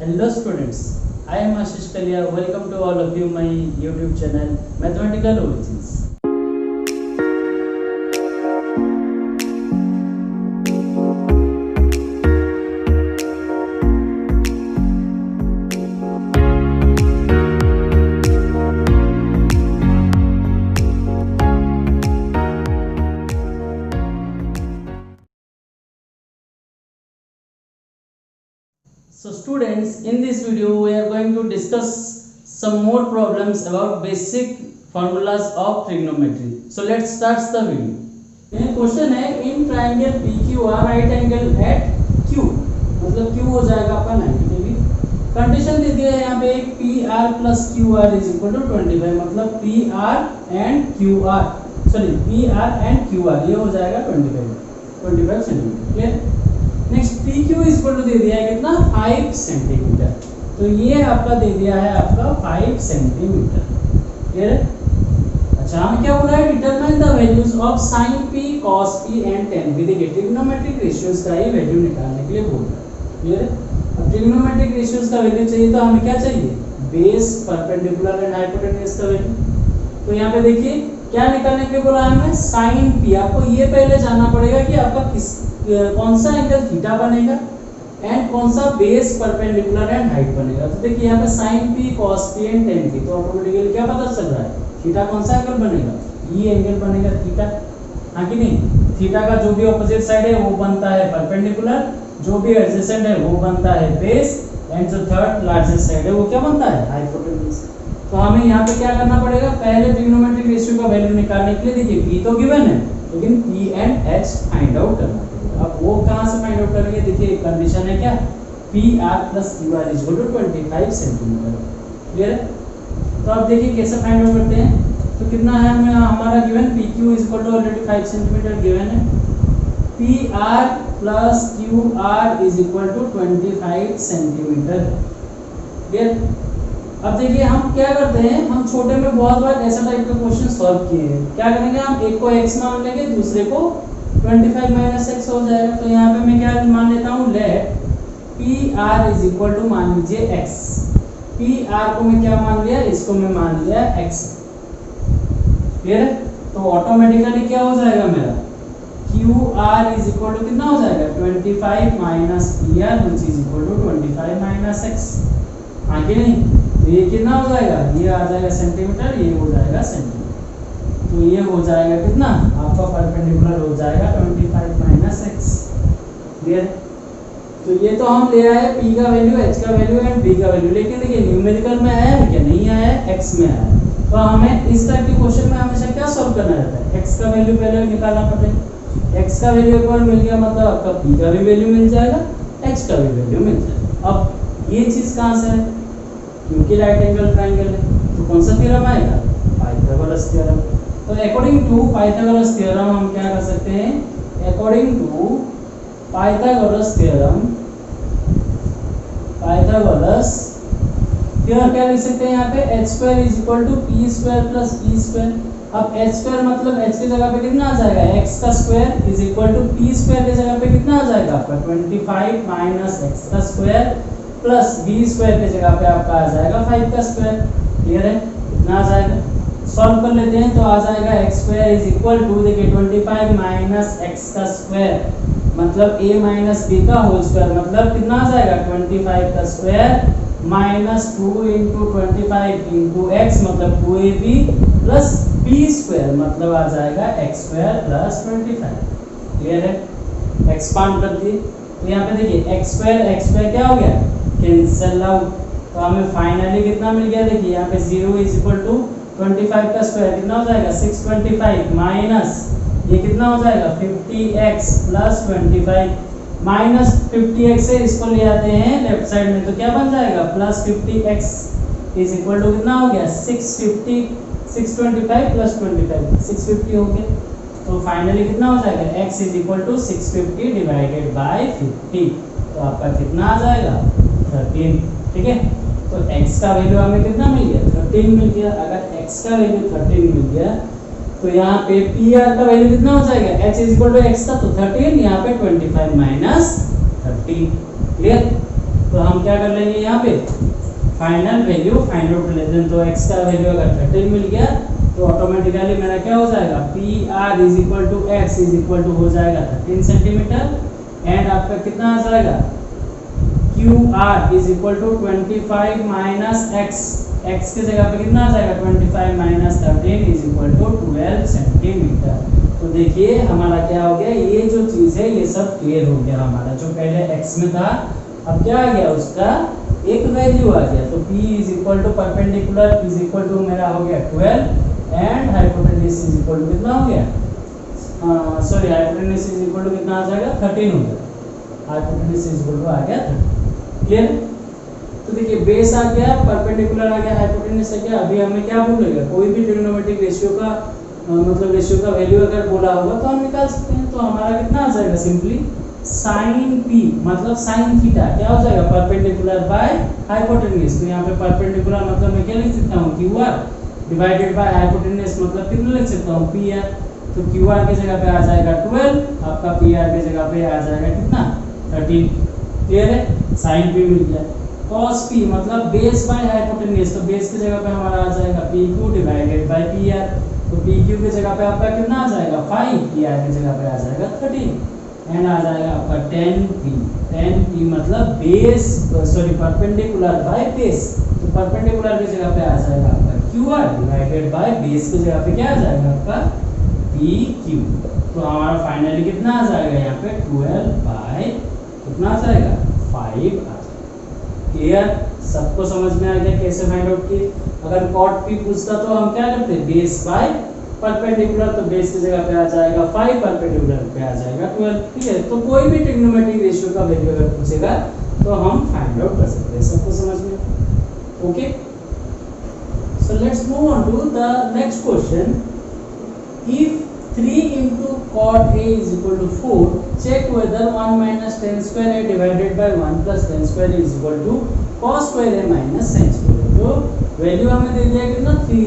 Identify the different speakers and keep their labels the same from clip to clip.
Speaker 1: Hello students, I am Ashish Kalia. Welcome to all of you my YouTube channel Mathematical Origins. So students, in this video we are going to discuss some more problems about basic formulas of trigonometry. So let's start the video. ये question है in triangle PQR right angle at Q, मतलब Q हो जाएगा आपका 90 degree. Condition दे दिया है यहाँ पे PR plus QR is equal to 25, मतलब PR एंड QR ये हो जाएगा 25 centimetre. Clear? Next PQ is equal to दे दिया है कितना 5 सेंटीमीटर, तो ये आपका दे दिया है आपका 5 सेंटीमीटर। क्लियर है? अच्छा, हमें क्या बोला है determine the values of sin p cos p and tan p। देखिए ट्रिग्नोमेट्रिक रेशियोज का ही वैल्यू निकालने के लिए बोल रहा है। क्लियर है? अब ट्रिग्नोमेट्रिक रेशियोज का वैल्यू चाहिए तो हमें क्या चाहिए, बेस, परपेंडिकुलर एंड हाइपोटेन्यूज का वैल्यू। तो यहाँ पे देखिए क्या निकालने के लिए बोला है हमें, sin p। आपको ये पहले जानना पड़ेगा कि आपका कौन सा एंगल थीटा बनेगा एंड कौन सा बेस, परपेंडिकुलर एंड हाइट बनेगा। तो देखिए यहाँ पे sin p cos p and tan p, तो ऑटोमेटिकली क्या पता चल रहा है, थीटा कौन सा एंगल बनेगा, ये एंगल बनेगा थीटा। हाँ कि नहीं? थीटा का जो भी ऑपोजिट साइड है वो बनता है परपेंडिकुलर, जो भी एडजेसेंट है वो बनता है बेस, एंड जो थर्ड लार्जेस्ट साइड है वो क्या बनता है, हाइपोटेन्यूज। तो हमें यहाँ पे क्या करना पड़ेगा, पहले ट्रिग्नोमेट्रिक रेशियो का वैल्यू निकालने के लिए देखिए p तो गिवन है, लेकिन p and h find out करना है। अब वो कहां से फाइंड आउट करेंगे, देखिए कंडीशन है क्या, PR plus QR is equal to 25 centimetre. Clear है? तो अब देखिए कैसे फाइंड आउट करते हैं। तो कितना है हमें हमारा given, PQ is equal to already 5 centimetre given है, PR plus QR is equal to 25 centimetre. Clear? अब देखिए हम क्या करते हैं, हम छोटे में बहुत बार ऐसा टाइप के क्वेश्चन सॉल्व किए हैं। क्या करेंगे, हम एक को x मान लेंगे, दूसरे को 25 माइनस x हो जाएगा। तो यहाँ पे मैं क्या मान लेता हूँ, let PR is equal to मान लीजिए x। PR को मैं क्या मान लिया, इसको मैं मान लिया x। क्लियर है? तो ऑटोमेटिकली क्या हो जाएगा मेरा, QR इज इक्वल टू कितना हो जाएगा 25 minus PR which is equal to 25 minus x। हाँ कि नहीं? तो ये कितना हो जाएगा, ये आ जाएगा सेंटीमीटर, ये हो जाएगा सेंटीमीटर। तो ये हो जाएगा कितना आपका परपेंडिकुलर हो जाएगा 25 माइनस x। क्लियर? तो ये तो हम ले आए p का वैल्यू, h का वैल्यू एंड b का वैल्यू, लेकिन देखिए न्यूमेरिकल में आया है क्या, नहीं आया है, x में आया है। तो हमें इस टाइप के क्वेश्चन में हमेशा क्या सॉल्व करना रहता है, x का वैल्यू पहले निकालना पड़ेगा। x का वैल्यू एक बार मिल गया, मतलब आपका p का भी वैल्यू मिल जाएगा, h का भी वैल्यू मिल जाएगा। अब ये चीज कहां से है, क्योंकि राइट एंगल ट्रायंगल है, तो कौन सा थ्योरम आएगा, पाइथागोरस थ्योरम। तो अकॉर्डिंग टू पाइथागोरस थ्योरम हम क्या कर सकते हैं, according to Pythagoras theorem, Pythagoras theorem क्या लिख सकते हैं यहाँ पे, h square is equal to p square plus p square. अब h स्क्वायर मतलब h की जगह पे कितना आ जाएगा, x का square is equal to p square की जगह पे कितना आ जाएगा आपका 25 माइनस x का स्क्वायर प्लस b स्क्वायर की जगह पे आपका आ जाएगा 5 का स्क्वायर। क्लियर है? कितना आ जाएगा, सॉल्व कर लेते हैं। तो आ जाएगा x square is equal to, देखिए 25 माइनस x का स्क्वायर मतलब a माइनस b का होल स्क्वायर, मतलब कितना आ जाएगा 25 का square minus 2 into 25 into x मतलब 2ab प्लस b स्क्वायर मतलब आ जाएगा x स्क्वायर प्लस 25। क्लियर है? एक्सपांड कर दिए तो यहाँ पे देखिए x स्क्वायर क्या हो गया, कैंसिल आउट। तो हमें फाइनली कितना मिल गया, देखिए यहाँ पे 0 इज इक्वल टू 25 का स्क्वायर कितना हो जाएगा 625 माइनस ये कितना हो जाएगा 50x प्लस 25 माइनस 50x से इसको ले आते हैं लेफ्ट साइड में, तो क्या बन जाएगा plus 50x is equal to कितना हो गया 625 प्लस 25 650 हो गया। तो फाइनली कितना हो जाएगा x is equal to 650 divided by 50, तो आपका कितना आ जाएगा 13। ठीक है? तो x का वैल्यू हमें कितना मिल गया 13 मिल गया। अगर x का वैल्यू 13 मिल गया तो यहाँ पे PR का वैल्यू कितना हो जाएगा, h is equal to x का, तो 13, यहाँ पे 25 माइनस 30। क्लियर? तो हम क्या कर लेंगे यहाँ पे फाइनल वैल्यू फाइंड आउट लेते हैं। तो x का वैल्यू अगर 13 मिल गया तो ऑटोमेटिकली मेरा क्या हो जाएगा PR is equal to x is equal to हो जाएगा 13 सेंटीमीटर एंड आपका कितना आ जाएगा QR is equal to 25 minus x की जगह पे कितना आ जाएगा 25 minus 13 is equal to 12 centimetre. तो देखिए हमारा क्या हो गया, ये जो चीज है ये सब क्लियर हो गया हमारा। जो पहले x में था अब क्या आ गया उसका एक वैल्यू आ गया। तो P is equal to perpendicular is equal to मेरा हो गया 12 and hypotenuse is equal to कितना हो गया sorry hypotenuse is equal to कितना आ जाएगा 13 हो गया। हाइपोटेन्यूज इज इक्वल टू आ गया 13। क्लियर। तो देखिए बेस आ गया, परपेंडिकुलर आ गया, हाइपोटेन्यूज आ गया। अभी हमें क्या बोलेगा, कोई भी ट्रिग्नोमेट्रिक रेशियो का मतलब रेशियो का वैल्यू अगर बोला होगा तो हम निकाल सकते हैं। तो हमारा कितना आ जाएगा सिंपली sin p मतलब sin थीटा क्या हो जाएगा परपेंडिकुलर बाय हाइपोटेन्यूज। तो यहाँ पे परपेंडिकुलर मतलब मैं क्या लिख सकता हूँ QR डिवाइडेड बाय हाइपोटेन्यूज मतलब कितना लिख सकता हूँ PR। तो QR की जगह पे आ जाएगा 12, आपका PR की जगह पे आ जाएगा कितना 13। क्लियर है। sin p मिल गया। cos p मतलब बेस बाय हाइपोटेन्यूज, तो बेस की जगह पे हमारा आ जाएगा PQ डिवाइडेड बाय PR। तो PQ की जगह पे आपका कितना आ जाएगा 5, PR की जगह पे आ जाएगा 13 एंड आ जाएगा आपका 10p मतलब base sorry perpendicular by base. तो परपेंडिकुलर की जगह पे आ जाएगा आपका QR डिवाइडेड बाय बेस की जगह पे क्या आ जाएगा आपका PQ। तो हमारा फाइनली कितना आ जाएगा यहाँ पे 12 बाय कितना आ जाएगा 5 आ जाएगा। क्लियर। सबको समझ में आ गया कैसे फाइंड आउट की। अगर cot p पूछता तो हम क्या करते बेस बाय परपेंडिकुलर, तो बेस की जगह पे आ जाएगा 5, परपेंडिकुलर पे आ जाएगा 12। ठीक है। तो कोई भी ट्रिग्नोमेट्रिक रेशियो का वैल्यू अगर पूछेगा तो हम फाइंड आउट कर सकते हैं। सबको समझ में okay. So let's move on to the next question. If 3 into cot A is equal to 4, check whether 1 minus tan square A divided by 1 plus tan square A is equal to cos square A minus sin square A। तो value हमें दे दिया कितना 3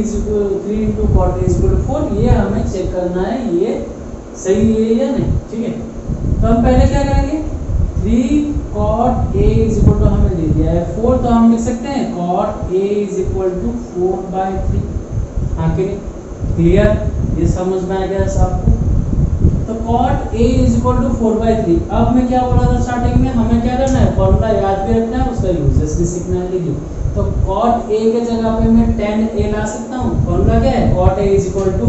Speaker 1: into cot A is equal to 4। ये हमें check करना है ये सही है या नहीं। ठीक है। तो हम पहले क्या करेंगे 3 cot A is equal to हमें दे दिया है 4, तो हम लिख सकते हैं cot A is equal to 4/3। हाँ कि नहीं। क्लियर। ये समझ में आ गया सबको। तो cot A is equal to 4/3। अब मैं क्या बोला था स्टार्टिंग में, हमें क्या करना है फॉर्मूला याद भी रखना है, उसका यूजेस भी सीखना है। देखिए तो cot A के जगह पे मैं tan A ला सकता हूँ। फॉर्मूला क्या है cot A is equal to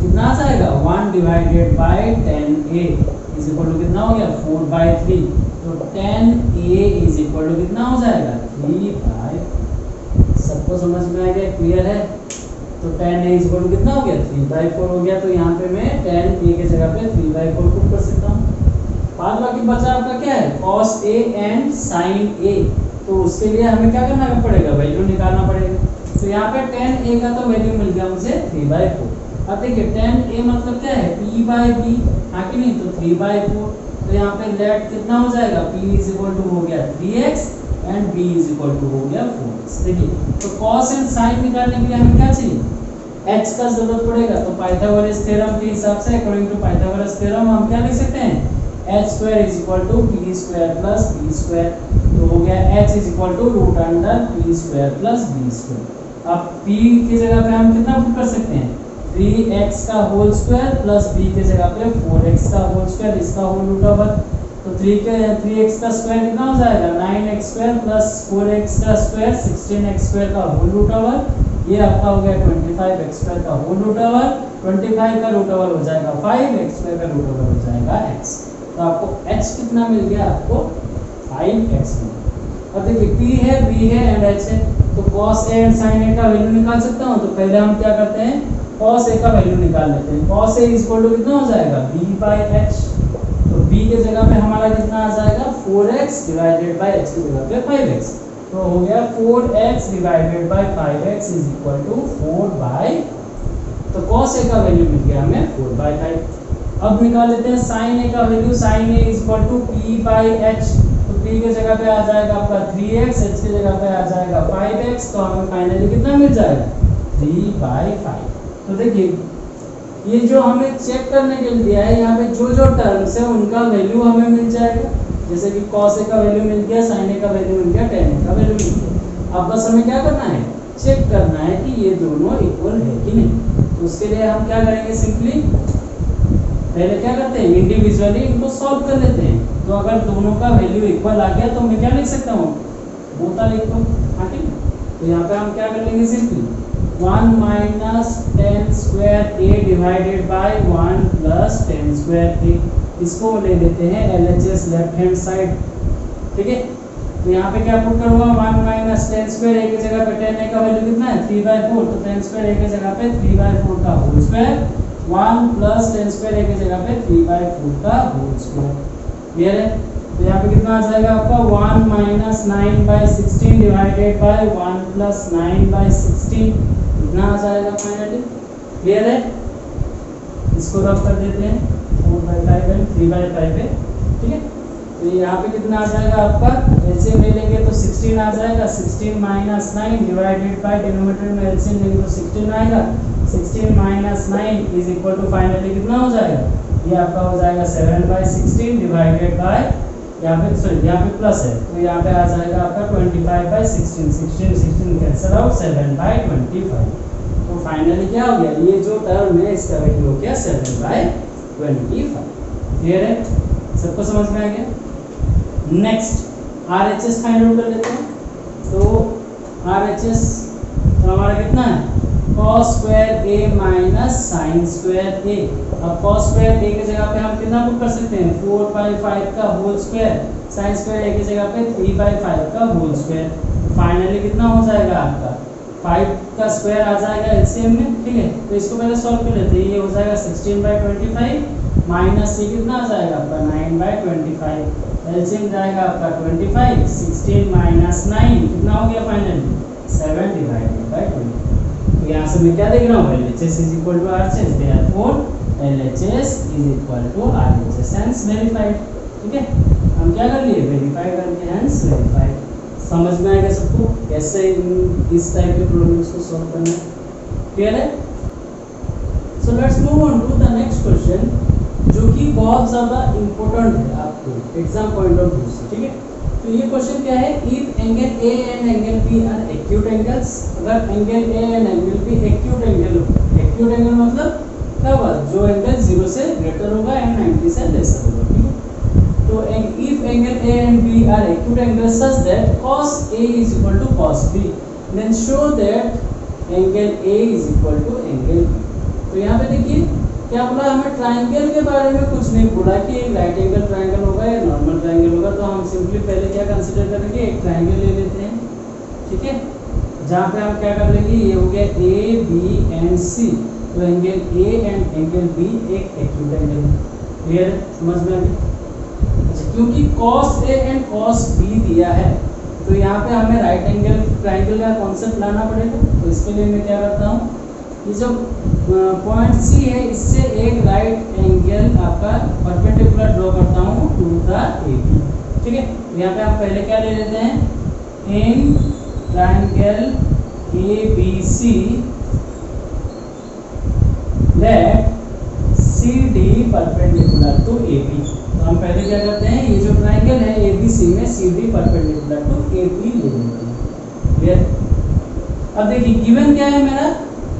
Speaker 1: कितना आ जाएगा 1 divided by tan A is equal to कितना हो गया 4/3। तो tan A is equal to कितना हो जाएगा 3/। सबको समझ में आ गया। क्लियर है। तो tan A is equal to कितना हो गया 3/4 हो गया। तो यहाँ पे मैं tan A के जगह पे 3/4 पुट कर सकता हूँ। बाद बाकी बचा आपका क्या है cos A and sin A। तो उसके लिए हमें क्या करना पड़ेगा वैल्यू निकालना पड़ेगा। तो यहाँ पे tan A का तो वैल्यू मिल गया मुझे 3/4। अब देखिए tan A मतलब क्या है P/B। हाँ कि नहीं। तो 3/4। तो यहाँ पे लेट कितना हो जाएगा P is equal to हो गया 3x and B is equal to हो गया 4x। देखिए तो cos एंड sin निकालने के लिए हमें क्या चाहिए h का जरूरत पड़ेगा। तो पाइथागोरस थ्योरम के हिसाब से अकॉर्डिंग टू पाइथागोरस थ्योरम हम क्या लिख सकते हैं h² is equal to p² plus b²। तो हो गया h is equal to root under p² plus b²। अब p की जगह पे हम कितना पुट कर सकते हैं 3x का होल स्क्वायर प्लस b की जगह पे 4x का होल स्क्वायर, इसका होल रूट ओवर। तो 3x का स्क्वायर कितना हो जाएगा 9x² प्लस 4x का स्क्वायर 16x² का होल रूट ओवर। ये आपका हो गया 25x² का होल रूट ओवर। 25 का रूट ओवर हो जाएगा 5x² का रूट ओवर हो जाएगा x। तो आपको h कितना मिल गया आपको 5x मिल गया। अब देखिए p है b है एंड h है। तो cos a and sin a का वैल्यू निकाल सकता हूँ। तो पहले हम क्या करते हैं cos a का वैल्यू निकाल लेते हैं। cos a इक्वल टू कितना हो जाएगा b/h। तो b के जगह पे हमारा कितना आ जाएगा 4x डिवाइडेड बाय h की जगह पे 5x। तो हो गया 4x divided by 5x is equal to 4/। तो cos a का वैल्यू मिल गया हमें 4/5। अब निकाल लेते हैं sin a का value. sin a is equal to p/h। तो p के जगह पे आ जाएगा आपका 3x, h की जगह पे आ जाएगा 5x। तो हमें फाइनली कितना मिल जाएगा 3/5। तो देखिए ये जो हमें चेक करने के लिए दिया है यहाँ पे जो टर्म्स है उनका वैल्यू हमें मिल जाएगा। जैसे कि cos A का वैल्यू मिल गया, sin A का वैल्यू मिल गया, tan A का वैल्यू मिल गया। अब बस हमें क्या करना है, चेक करना है कि ये दोनों इक्वल है कि नहीं। तो उसके लिए हम क्या करेंगे, सिंपली पहले क्या करते हैं, इंडिविजुअली इनको सॉल्व कर लेते हैं। तो अगर दोनों का वैल्यू इक्वल आ गया तो मैं क्या लिख सकता हूँ, बोता लिख दो, हाँ ठीक है। तो यहाँ पे हम क्या कर लेंगे, simply 1 minus tan square A divided by 1 plus tan square A, इसको ले लेते हैं LHS लेफ्ट हैंड साइड, ठीक है। तो यहाँ पे क्या पुट करूँगा, 1 माइनस टेन स्क्वायर ए की जगह पे टेन ए का वैल्यू कितना है 3/4, तो टेन स्क्वायर ए की जगह पे 3/4 का whole square, 1 plus tan square A की जगह पे 3/4 का होल स्क्वायर, क्लियर है। तो यहाँ पे कितना आ जाएगा आपका 1 माइनस 9/16 डिवाइडेड बाय 1 प्लस 9/16, कितना आ जाएगा फाइनली, क्लियर है। इसको रफ कर देते हैं 4/5 एंड 3/5 है, ठीक है। तो यहाँ पे कितना आ जाएगा आपका, एलसीएम ले लेंगे तो 16 आ जाएगा, 16 माइनस 9 डिवाइडेड बाय डिनोमिनेटर में एलसीएम लेंगे तो 16 आएगा, 16 minus 9 is equal to finally कितना हो जाएगा, ये आपका हो जाएगा 7/16 डिवाइडेड बाय, यहाँ पे सॉरी यहाँ पे प्लस है तो यहाँ पे आ जाएगा आपका 25/16, 16 कैंसिल आउट, 7/25। तो फाइनली क्या हो गया, ये जो टर्म है इसका वैल्यू हो गया 7/25, क्लियर है, सबको समझ में आ गया। नेक्स्ट RHS फाइंड आउट कर लेते हैं। तो RHS तो हमारा कितना है, cos square a minus sign square a। अब cos स्क्वायर a की जगह पे हम कितना पुट कर सकते हैं, 4/5 का whole square, sine square a की जगह पे 3/5 का होल स्क्वायर। फाइनली कितना हो जाएगा आपका 5 का स्क्वायर आ जाएगा एलसीएम में, ठीक है। तो इसको पहले सॉल्व कर लेते हैं, ये हो जाएगा 16/25 माइनस ये कितना आ जाएगा आपका 9/25, एलसीएम जाएगा आपका 25, 16 माइनस 9 कितना हो गया फाइनली 7/20। तो यहाँ से मैं क्या देख रहा हूँ, LHS is equal to RHS, therefore LHS is equal to RHS, hence verified, ठीक है। हम क्या कर लिए, वेरीफाई करके हेंस वेरीफाइड। समझ में आएगा सबको कैसे इस टाइप के प्रॉब्लम्स को सॉल्व करना है, क्लियर है। So let's move on to the next question, जो कि बहुत ज़्यादा इम्पोर्टेंट है आपको एग्जाम पॉइंट ऑफ व्यू से, ठीक है। तो ये क्वेश्चन क्या है, if angle A and angle B are acute angles, अगर angle A and angle B acute angle हो, एक्यूट एंगल मतलब क्या हुआ, जो एंगल 0 से ग्रेटर होगा एंड 90 से लेसर होगा, ठीक है। तो if angle A and B are acute angles such that cos A is equal to cos B, then show that angle A is equal to angle B। तो यहाँ पे देखिए क्या बोला, हमें ट्रायंगल के बारे में कुछ नहीं बोला कि एक राइट एंगल ट्रायंगल होगा या नॉर्मल ट्रायंगल होगा। तो हम सिंपली पहले क्या कंसीडर करेंगे, एक ट्रायंगल ले लेते हैं, ठीक है, जहाँ पे हम क्या कर लेंगे, ये हो गया A B एंड C। तो angle A and angle B एक एक्यूट एंगल है, क्लियर, समझ में आ गया। क्योंकि cos A and cos B दिया है तो यहाँ पे हमें राइट एंगल ट्रायंगल का कॉन्सेप्ट लाना पड़ेगा। तो इसके लिए मैं क्या करता हूँ, ये जो पॉइंट C है इससे एक राइट एंगल आपका परपेंडिकुलर ड्रॉ करता हूँ टू द AB, ठीक है। तो यहाँ पे हम पहले क्या ले लेते हैं, in triangle ABC let CD perpendicular to AB। तो हम पहले क्या करते हैं, ये जो ट्रायंगल है ABC में CD परपेंडिकुलर टू AB ले लेते हैं, क्लियर। अब देखिए गिवन क्या है मेरा,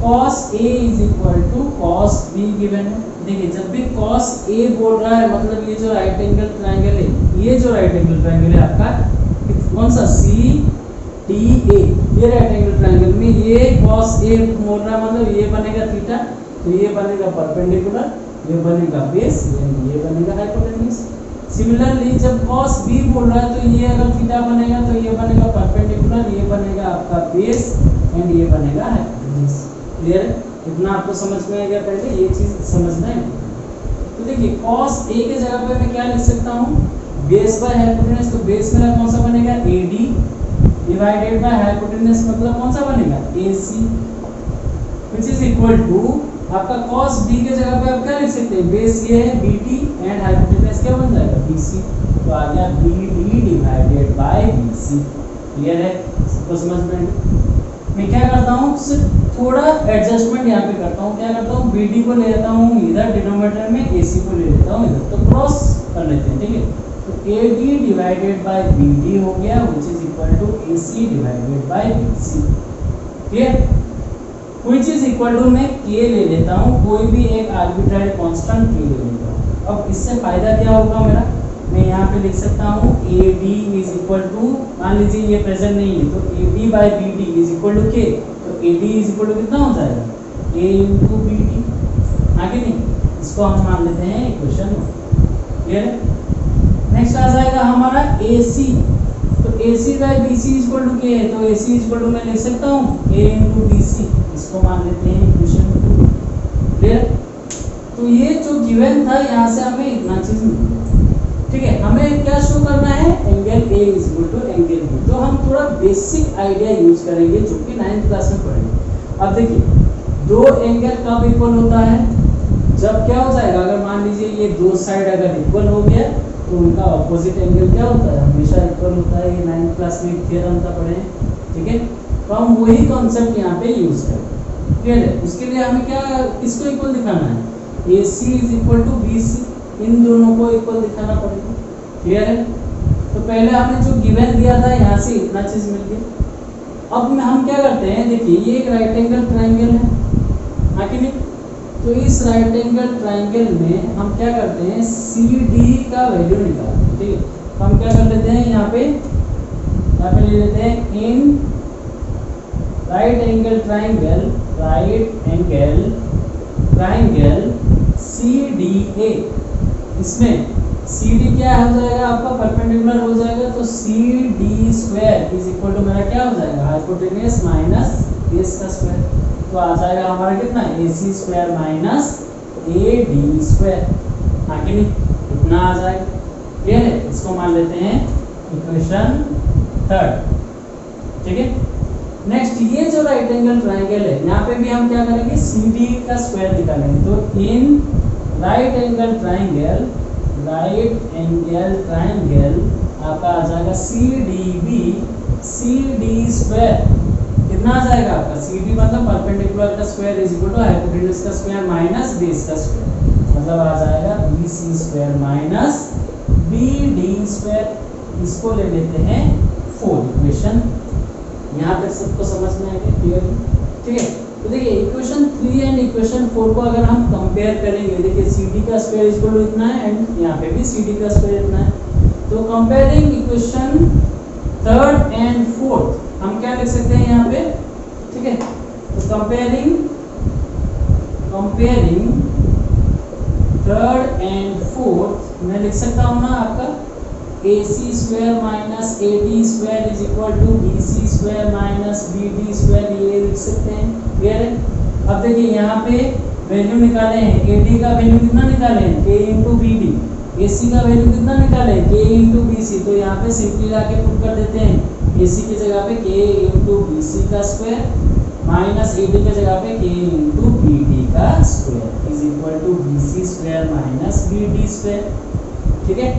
Speaker 1: cos A is equal to cos B given है। देखिए जब भी cos A बोल रहा है मतलब ये जो राइट एंगल ट्रायंगल है, ये जो राइट एंगल ट्रायंगल है आपका कौन सा, CDA, ये राइट एंगल ट्रायंगल में ये cos A बोल रहा है मतलब ये बनेगा थीटा, तो ये बनेगा परपेंडिकुलर, ये बनेगा बेस, ये बनेगा हाइपोटेन्यूज। सिमिलरली जब cos B बोल रहा है तो ये अगर थीटा बनेगा तो ये बनेगा परपेंडिकुलर, ये बनेगा आपका बेस एंड ये बनेगा हाइपोटेन्यूज, क्लियर है। इतना आपको समझ में आ गया, पहले ये चीज समझना है। तो देखिए cos A के जगह पे मैं क्या लिख सकता हूँ, बेस बाय हाइपोटेन्यूज। तो बेस मेरा कौन सा बनेगा, AD डिवाइडेड बाय हाइपोटेन्यूज मतलब कौन सा बनेगा, AC, which is equal to आपका cos B के जगह पे आप क्या लिख सकते हैं, बेस ये है BT एंड हाइपोटेन्यूज क्या बन जाएगा BC। तो आ गया BD divided by BC, clear है, सबको समझ में। मैं क्या करता हूँ, सिर्फ थोड़ा एडजस्टमेंट यहाँ पे करता हूँ, क्या करता हूँ, BD को ले लेता हूँ इधर डिनोमिनेटर में, AC को ले लेता हूँ इधर, तो क्रॉस कर लेते हैं, ठीक है। तो AD डिवाइडेड बाय BD हो गया which is equal to AC divided bye BC। Clear? which is equal to मैं K ले लेता हूँ, कोई भी एक आर्बिट्ररी कांस्टेंट K ले लेता हूँ। अब इससे फायदा क्या होगा मेरा, मैं यहाँ पे लिख सकता हूँ AD इज इक्वल टू, मान लीजिए ये प्रेजेंट नहीं है तो AD by BD is equal to K, तो AD इज इक्वल टू कितना हो जाएगा A इंटू BD, आगे नहीं, इसको हम मान लेते हैं इक्वेशन। क्लियर है? नेक्स्ट आ जाएगा हमारा AC, तो AC by BC is equal to K है, तो AC इज इक्वल टू मैं लिख सकता हूँ A इंटू BC, इसको मान लेते हैं इक्वेशन 2। क्लियर? तो ये जो गिवन था यहाँ से हमें इतना चीज मिल, ठीक है। हमें क्या शो करना है, angle A is equal to angle B, तो हम थोड़ा बेसिक आइडिया यूज करेंगे जो कि 9th क्लास में पढ़ेंगे। अब देखिए दो एंगल कब इक्वल होता है, जब क्या हो जाएगा, अगर मान लीजिए ये दो साइड अगर इक्वल हो गया तो उनका ऑपोजिट एंगल क्या होता है, हमेशा इक्वल होता है। ये 9th क्लास में एक थ्योरम था पढ़े, ठीक है। तो हम वही कॉन्सेप्ट यहाँ पे यूज करेंगे। क्लियर है? उसके लिए हमें क्या, किसको इक्वल दिखाना है, AC is equal to BC, इन दोनों को इक्वल दिखाना पड़ेगा। क्लियर है? तो पहले हमें जो गिवन दिया था यहाँ से इतना चीज मिल गया। अब हम क्या करते हैं, देखिए ये एक राइट एंगल ट्राइंगल है, हाँ कि नहीं, तो इस राइट एंगल ट्राइंगल में हम क्या करते हैं, CD का वैल्यू निकालते हैं। ठीक है, तो हम क्या कर लेते हैं, यहाँ पे ले लेते हैं in right angle triangle CDA, इसमें CD क्या हो जाएगा आपका, परपेंडिकुलर हो जाएगा, तो CD square is equal to मेरा क्या हो जाएगा, हाइपोटेन्यूस माइनस बेस का स्क्वायर, तो आ जाएगा हमारा कितना, AC square minus AD square, आगे नहीं, इतना आ जाएगा। क्लियर है? इसको मान लेते हैं इक्वेशन 3। ठीक है, नेक्स्ट ये जो राइट एंगल ट्राइंगल है, यहाँ पे भी हम क्या करेंगे, CD का स्क्वायर निकालेंगे, तो इन राइट एंगल ट्राइंगल आपका आ जाएगा CD स्क्वायर, कितना आ जाएगा आपका, CD मतलब परपेंडिकुलर का square is equal to hypotenuse का स्क्वायर माइनस बेस का स्क्वायर, मतलब आ जाएगा BC square minus BD square. इसको ले लेते हैं 4 इक्वेशन। यहाँ तक सबको समझ में आ गया, क्लियर? ठीक है, तो देखिए इक्वेशन 3 एंड इक्वेशन 4 को अगर हम कंपेयर करेंगे, देखिए CD का स्क्वायर इज इक्वल टू इतना है एंड यहाँ पे भी CD का स्क्वायर इतना है, तो comparing equation 3rd and 4th हम क्या लिख सकते हैं यहाँ पे, ठीक है, तो कंपेयरिंग 3rd एंड 4th मैं लिख सकता हूँ ना आपका AC square minus AD square is equal to BC square minus BD square, ये लिख सकते हैं। क्लियर है? अब देखिए यहाँ पे वैल्यू निकाले हैं, AD का वैल्यू कितना निकाले हैं, K इंटू BD, AC का वैल्यू कितना निकाले हैं, K इंटू BC, तो यहाँ पे सिंपली लाके पुट कर देते हैं, AC की जगह पे K इंटू BC का स्क्वायर माइनस AD की जगह पे K इंटू BD का square is equal to BC square minus BD square. ठीक है,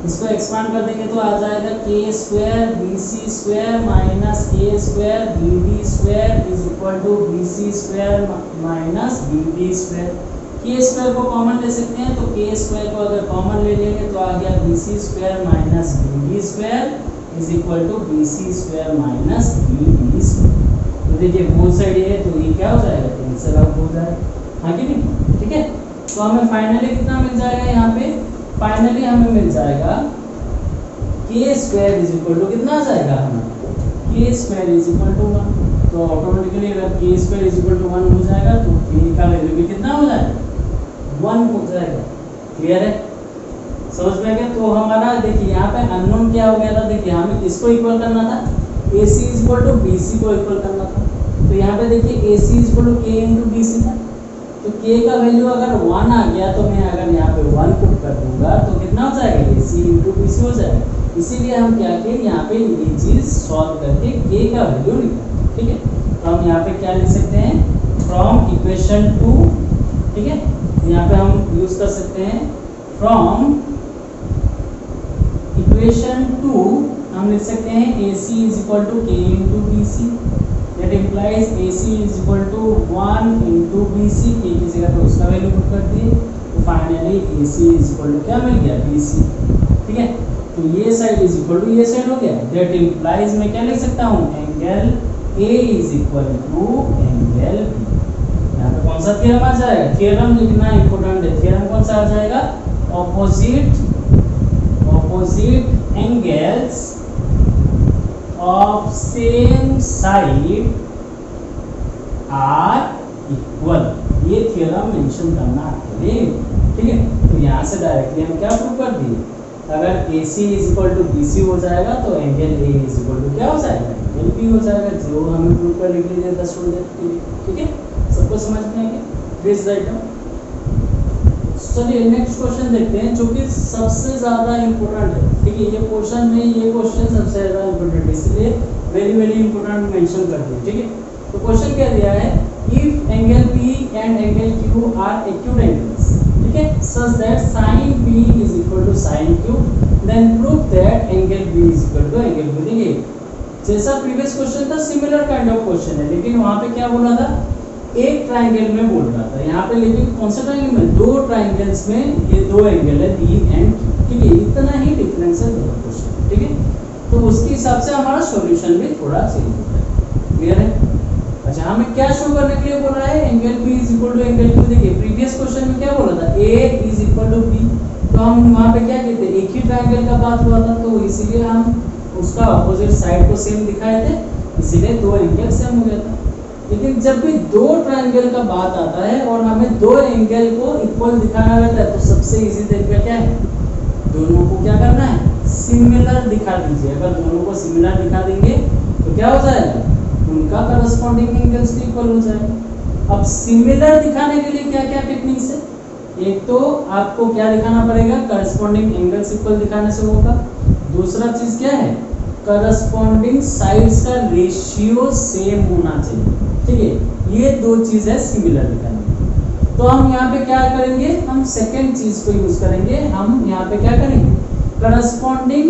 Speaker 1: इसको एक्सपांड कर देंगे तो आ जाएगा K square BC square minus K square BD square is equal to BC square minus BD square. K square को कॉमन ले सकते हैं, तो K स्क्वायर को अगर कॉमन ले लेंगे तो आ गया BC square minus BD square is equal to BC square minus BD square. तो देखिए बोथ साइड है, तो ये क्या हो जाएगा, कैंसिल आउट हो जाएगा, हाँ कि नहीं? ठीक है, तो हमें फाइनली कितना मिल जाएगा, यहाँ पे फाइनली हमें मिल जाएगा K square is equal to कितना आ जाएगा हमें, K square is equal to 1, तो ऑटोमेटिकली अगर K square is equal to 1 हो जाएगा तो K का वैल्यू भी कितना हो जाएगा, 1 हो जाएगा। क्लियर है? समझ में आ गया? तो हमारा देखिए यहाँ पे अननोन क्या हो गया था, देखिए हमें किसको इक्वल करना था, AC is equal to BC को इक्वल करना था, तो यहाँ पे देखिए AC is equal to K into BC था, तो K का वैल्यू अगर 1 आ गया तो मैं अगर यहाँ पे 1 पुट कर दूंगा तो कितना हो जाएगा, AC इंटू BC हो जाएगा। इसीलिए हम क्या किए, यहाँ पे ये चीज सॉल्व करके K का वैल्यू निकालें। ठीक है, तो हम यहाँ पे क्या लिख सकते हैं, फ्रॉम इक्वेशन 2, ठीक है, यहाँ पे हम यूज कर सकते हैं फ्रॉम इक्वेशन 2 हम लिख सकते हैं AC is equal to K into BC, that implies AC is equal to 1 into BC, K की जगह पे उसका वैल्यू पुट कर दिए, तो finally AC is equal to क्या मिल गया, BC। ठीक है, तो ये साइड इज इक्वल टू ये साइड हो गया। दैट इंप्लाइज मैं क्या लिख सकता हूँ, angle A is equal to angle B. यहाँ पे कौन सा थ्योरम आ जाएगा, थ्योरम लिखना इंपॉर्टेंट है। थ्योरम कौन सा आ जाएगा, opposite angles of same side are equal. ये थ्योरम मेंशन करना आपके लिए, ठीक है। तो यहाँ से डायरेक्टली हम क्या प्रूव कर दिए, अगर AC is equal to BC हो जाएगा तो angle A is equal to क्या हो जाएगा, एंगल B हो जाएगा, जो हमें प्रूव कर लिख लीजिए 10 स्टूडेंट के लिए, ठीक है। सबको समझ में आएगा दिस आइटम। चलिए नेक्स्ट क्वेश्चन देखते हैं, जो कि सबसे ज़्यादा इम्पोर्टेंट है, ठीक है। ये क्वेश्चन में ये क्वेश्चन सबसे ज़्यादा इम्पोर्टेंट है, इसलिए वेरी वेरी इंपॉर्टेंट मेंशन कर दिए, ठीक है। तो क्वेश्चन क्या दिया है, if angle P and angle Q are acute angles, ठीक है, such that sin P is equal to sin Q, then prove that angle B is equal to angle Q। देखिए जैसा प्रीवियस क्वेश्चन था, similar kind of question है, लेकिन वहाँ पे क्या बोला था, एक ट्राइंगल में बोल रहा था। यहाँ पे लेकिन कौन सा ट्राइंगल में, दो ट्राइंगल्स में ये दो एंगल है P एंड Q, ठीक है। इतना ही डिफरेंस है दोनों क्वेश्चन, ठीक है। तो उसके हिसाब से हमारा सॉल्यूशन भी थोड़ा चेंज होता है, क्लियर है। अच्छा हमें क्या शो करने के लिए बोला है, angle P is equal to angle Q। देखिए प्रीवियस क्वेश्चन में क्या बोला था, A is equal to B, तो हम वहाँ पे क्या कहते हैं, एक ही ट्राइंगल का बात हुआ था, तो इसीलिए हम उसका अपोजिट साइड को सेम दिखाए थे, इसीलिए दो एंगल सेम हो गया था। लेकिन जब भी दो ट्राइंगल का बात आता है और हमें दो एंगल को इक्वल दिखाना रहता है, तो सबसे इजी तरीका क्या है, दोनों को क्या करना है, सिमिलर दिखा दीजिए। अगर दोनों को सिमिलर दिखा देंगे तो क्या हो जाएगा, उनका करस्पॉन्डिंग एंगल्स इक्वल हो जाएगा। अब सिमिलर दिखाने के लिए क्या क्या टेक्निक्स है, एक तो आपको क्या दिखाना पड़ेगा, करस्पॉन्डिंग एंगल्स इक्वल दिखाने से होगा। दूसरा चीज क्या है, करस्पॉन्डिंग साइड्स का रेशियो सेम होना चाहिए, ठीक है। ये दो चीज है सिमिलर दिखाने की। तो हम यहाँ पे क्या करेंगे, हम सेकेंड चीज को यूज करेंगे। हम यहाँ पे क्या करेंगे, करस्पॉन्डिंग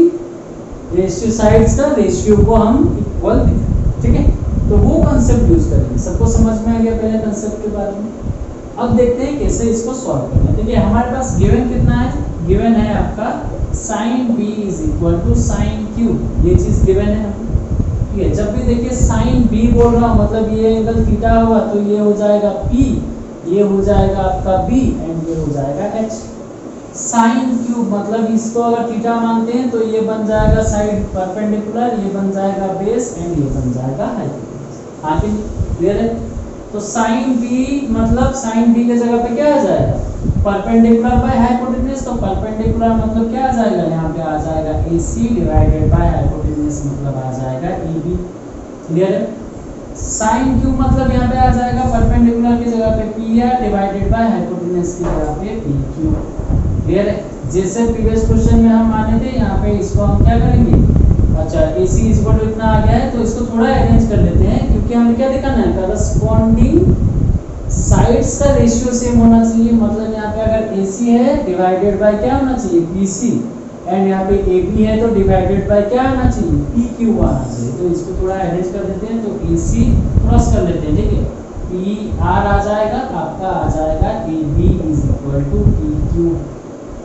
Speaker 1: रेशियो साइड्स का रेशियो को हम इक्वल दिखाएंगे, ठीक है। तो वो कंसेप्ट यूज करेंगे। सबको समझ में आ गया पहले कंसेप्ट के बारे में। अब देखते हैं कैसे इसको सॉल्व करना है। देखिए हमारे पास गिवन कितना है, गिवन है आपका sin B is equal to sin Q, ये चीज गिवन है, ठीक है। जब भी देखिए sin B बोल रहा हूँ, मतलब ये एंगल थीटा हुआ, तो ये हो जाएगा P, ये हो जाएगा आपका B एंड ये हो जाएगा H। sin Q मतलब इसको अगर थीटा मानते हैं तो ये बन जाएगा साइड परपेंडिकुलर, ये बन जाएगा बेस एंड ये बन जाएगा हाइपोटेन्यूज। आगे क्लियर है। तो sin B मतलब sin B के जगह पे क्या आ जाएगा, परपेंडिकुलर बाय हाइपोटेन्यूज। तो परपेंडिकुलर मतलब क्या आ जाएगा, यहाँ पे आ जाएगा AC डिवाइडेड बाय हाइपोटेन्यूज, मतलब आ जाएगा AB, क्लियर है। sin Q मतलब यहाँ पे आ जाएगा परपेंडिकुलर की जगह पे PR डिवाइडेड बाय हाइपोटेन्यूज की जगह पे PQ, क्लियर है। जैसे प्रीवियस क्वेश्चन में हम माने थे, यहाँ पे इसको हम क्या करेंगे, अच्छा AC इज इक्वल टू इतना आ गया है, तो इसको थोड़ा अरेंज कर लेते हैं, क्योंकि हमें क्या दिखाना है, करस्पॉन्डिंग साइड्स का रेशियो सेम होना चाहिए। मतलब यहाँ पे अगर AC है डिवाइडेड बाय क्या होना चाहिए, BC, एंड यहाँ पे AB है तो डिवाइडेड बाय क्या आना चाहिए, PQ आना चाहिए। तो इसको थोड़ा अरेंज कर देते हैं, तो AC क्रॉस कर लेते हैं, ठीक है। PR आ जाएगा, आपका आ जाएगा AB is equal to PQ,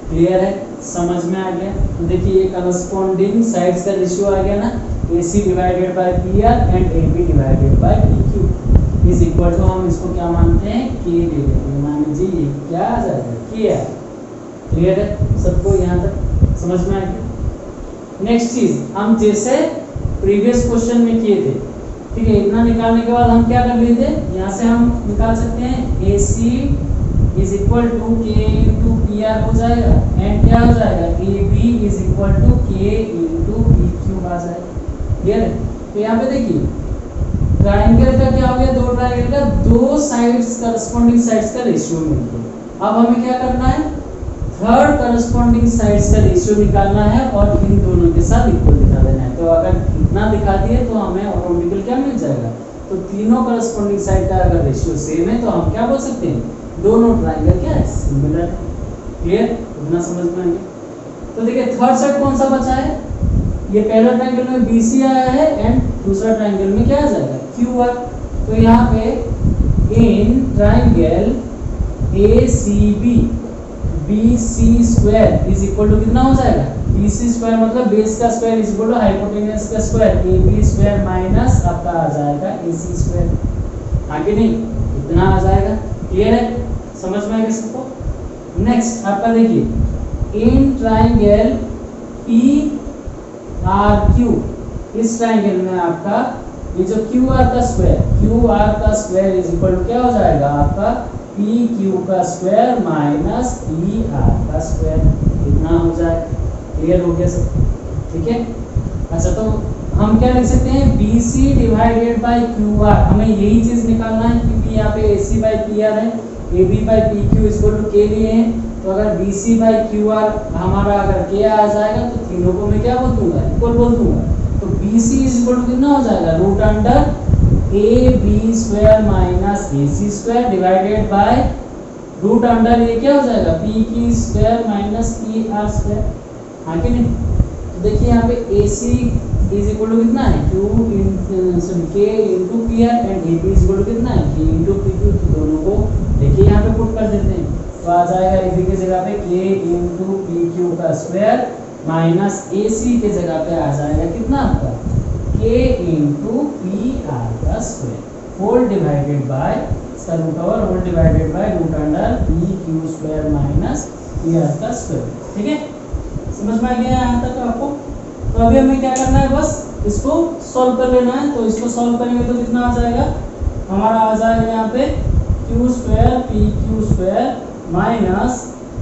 Speaker 1: clear है, समझ में आ गया। तो देखिए ये करस्पॉन्डिंग साइड्स का रेशियो आ गया ना, AC divided by PR and AB divided by PQ is equal to, हम इसको क्या मानते हैं, K ले लेते हैं। मान लीजिए ये क्या आ जाएगा, K है, क्लियर है, सबको यहाँ तक समझ में आ गया। नेक्स्ट चीज हम जैसे प्रीवियस क्वेश्चन में किए थे, ठीक है। इतना निकालने के बाद हम क्या कर लेते हैं, यहाँ से हम निकाल सकते हैं AC is equal to K into PR हो जाएगा, एंड क्या हो जाएगा, AB is equal to K into PQ आ जाएगा, क्लियर है। तो यहाँ पे देखिए ट्राइंगल का क्या हो गया, दो ट्राइंगल का दो साइड्स करस्पॉन्डिंग साइड्स का रेशियो मिल गया। अब हमें क्या करना है, थर्ड करस्पॉन्डिंग साइड्स का रेशियो निकालना है और इन दोनों के साथ इक्वल दिखा देना है। तो अगर इतना दिखा दिए तो हमें ऑटोमेटिकली क्या मिल जाएगा, तो तीनों करस्पॉन्डिंग साइड का अगर रेशियो सेम है तो हम क्या बोल सकते हैं, दोनों ट्राइंगल क्या है, सिमिलर, क्लियर, इतना समझ में आ गया। तो देखिए थर्ड साइड कौन सा बचा है, ये पहला ट्राइंगल में BC आया है एंड दूसरा ट्राइंगल में क्या आ जाएगा, QR। तो यहाँ पे in triangle ACB BC square is equal to कितना हो जाएगा, BC स्क्वायर मतलब बेस का square is equal to hypotenuse का स्क्वायर, AB स्क्वायर माइनस आपका आ जाएगा AC स्क्वायर। आगे नहीं इतना आ जाएगा। क्लियर है, समझ में आएगा सबको। नेक्स्ट आपका देखिए इन ट्राइंगल PRQ, इस ट्राइंगल में आपका ये जो QR का स्क्वायर इज इक्वल टू क्या हो जाएगा आपका PQ का स्क्वायर माइनस PR का स्क्वायर, इतना हो जाए। क्लियर हो गया सब, ठीक है। अच्छा तो हम क्या लिख सकते हैं, BC डिवाइडेड बाय QR, हमें यही चीज निकालना है क्योंकि यहाँ पे AC बाय PR है, AB by PQ is equal to K लिए हैं, तो अगर BC बाय QR हमारा अगर K आ जाएगा तो तीनों को मैं क्या बोल दूंगा, इक्वल बोल दूंगा। तो BC इज इक्वल टू कितना हो जाएगा, root under AB square minus AC square divided by root under ये क्या हो जाएगा PQ square minus PR square. आगे नहीं तो देखिए यहाँ पे AC इज इक्वल टू कितना है K into PR and AB is equal to कितना है K इंटू PQ, तो दोनों को देखिए यहाँ पे पुट कर देते हैं, तो आ जाएगा AB की जगह पे K इंटू PQ का स्क्वायर माइनस AC के जगह पे आ जाएगा कितना आपका K इंटू PR का स्क्वायर होल डिवाइडेड बाय इसका root over whole divided by root under PQ square minus PR का स्क्वायर। ठीक है, समझ में आ गया यहाँ तक आपको। तो अभी हमें क्या करना है, बस इसको सॉल्व कर लेना है। तो इसको सॉल्व करेंगे तो कितना आ जाएगा, हमारा आ जाएगा यहाँ पे Q square PQ square minus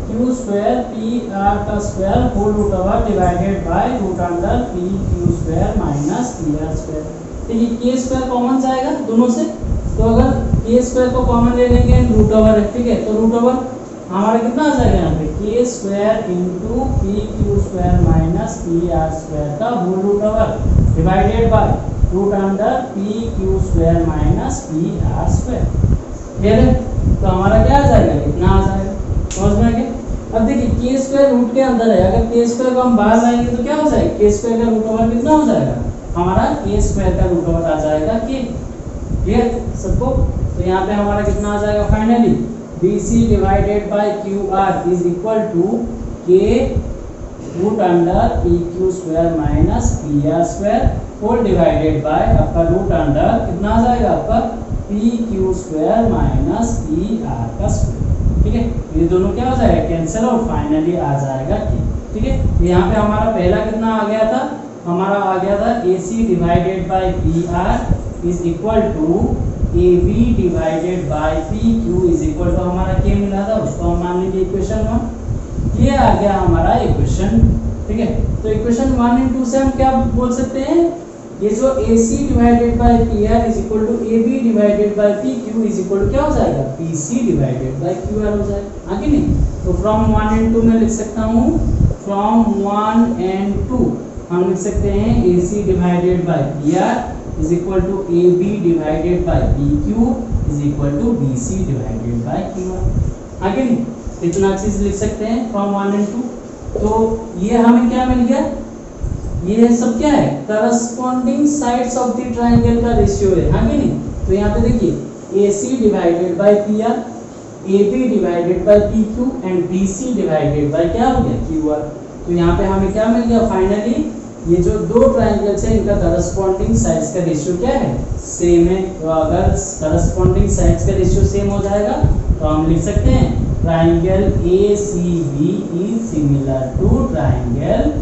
Speaker 1: Q square PR का square whole root over divided by root under PQ square minus PR square. ठीक है, K स्क्वायर कॉमन जाएगा दोनों से, तो अगर K स्क्वायर को कॉमन ले लेंगे रूट ओवर है, ठीक है, तो रूट ओवर हमारा कितना आ जाएगा यहाँ पे K square into PQ square minus PR square का whole root over divided by root under PQ square minus PR square. Clear है, तो हमारा क्या आ जाएगा, इतना आ जाएगा। समझ में आ गया। अब देखिए K स्क्वायर रूट के अंदर है, अगर K स्क्वायर को हम बाहर लाएंगे तो क्या हो जाएगा, K स्क्वायर का रूट ओवर कितना हो जाएगा, हमारा K स्क्वायर का रूट ओवर आ जाएगा K। क्लियर सबको। तो यहाँ पे हमारा कितना आ जाएगा, finally BC divided by QR is equal to K root under PQ square minus PR square whole divided by आपका रूट अंडर कितना आ जाएगा आपका PQ स्क्वायर माइनस PR का स्क्वायर। ठीक है, ये दोनों क्या हो जाएगा, कैंसिल और फाइनली आ जाएगा K। ठीक है, तो यहाँ पे हमारा पहला कितना आ गया था, हमारा आ गया था AC divided by PR is equal to AB divided by PQ is equal to हमारा K मिला था, उसको हम मान लेंगे इक्वेशन 1। ये आ गया हमारा इक्वेशन। ठीक है, तो इक्वेशन 1 और 2 से हम क्या बोल सकते हैं, ये जो AC divided by PR is equal to AB divided by PQ is equal to क्या हो जाएगा, BC डिवाइडेड बाय QR हो जाएगा। आगे नहीं, तो फ्रॉम 1 और 2 में लिख सकता हूँ, फ्रॉम 1 और 2 हम लिख सकते हैं AC divided by PR is equal to AB divided by PQ is equal to BC divided by QR। आगे नहीं, इतना चीज लिख सकते हैं फ्रॉम 1 और 2। तो ये हमें क्या मिल गया, ये सब क्या है, corresponding sides of the triangle का रेशियो है। आगे नहीं, तो यहाँ पे देखिए AC divided by PR, AB divided by PQ and BC divided bye क्या हो गया, QR। तो यहाँ पे हमें क्या मिल गया, फाइनली ये जो दो ट्राइंगल्स है इनका करस्पॉन्डिंग साइड्स का रेशियो क्या है, सेम है। तो अगर करस्पॉन्डिंग साइड्स का रेशियो सेम हो जाएगा तो हम लिख सकते हैं triangle ACB is similar to triangle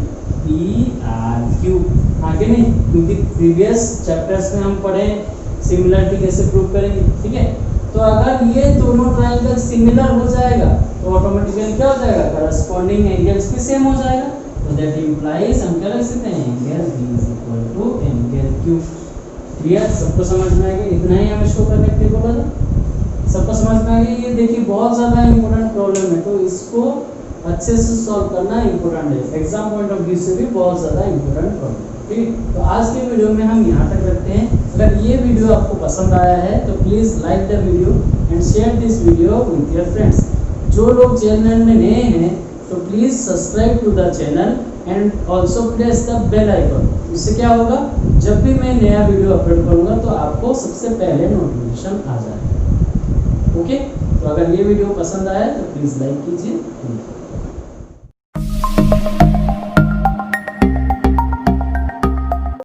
Speaker 1: PRQ। आगे नहीं, क्योंकि प्रीवियस चैप्टर्स में हम पढ़े सिमिलरिटी कैसे प्रूव करेंगे। ठीक है, तो अगर ये दोनों ट्राइंगल सिमिलर हो जाएगा तो ऑटोमेटिकली क्या हो जाएगा, करस्पॉन्डिंग एंगल्स भी सेम हो जाएगा। तो दैट इंप्लाइज हम क्या लिख सकते हैं, angle B is equal to angle Q। Clear, सबको समझ में आ गया, इतना ही हम इसको करने के लिए बोला था, सबको समझ में आ गया। ये देखिए बहुत ज़्यादा इंपॉर्टेंट प्रॉब्लम है, तो इसको अच्छे से सॉल्व करना इंपॉर्टेंट है, एग्जाम पॉइंट ऑफ व्यू से भी बहुत ज़्यादा इंपॉर्टेंट प्रॉब्लम। ठीक, तो आज के वीडियो में हम यहाँ तक रखते हैं। अगर ये वीडियो आपको पसंद आया है तो please like the video and share this video with your friends. जो लोग चैनल में नए हैं तो please subscribe to the channel and also press the bell icon. इससे क्या होगा, जब भी मैं नया वीडियो अपलोड करूँगा तो आपको सबसे पहले नोटिफिकेशन आ जाएगा। ओके, तो अगर ये वीडियो पसंद आया तो प्लीज़ लाइक कीजिए।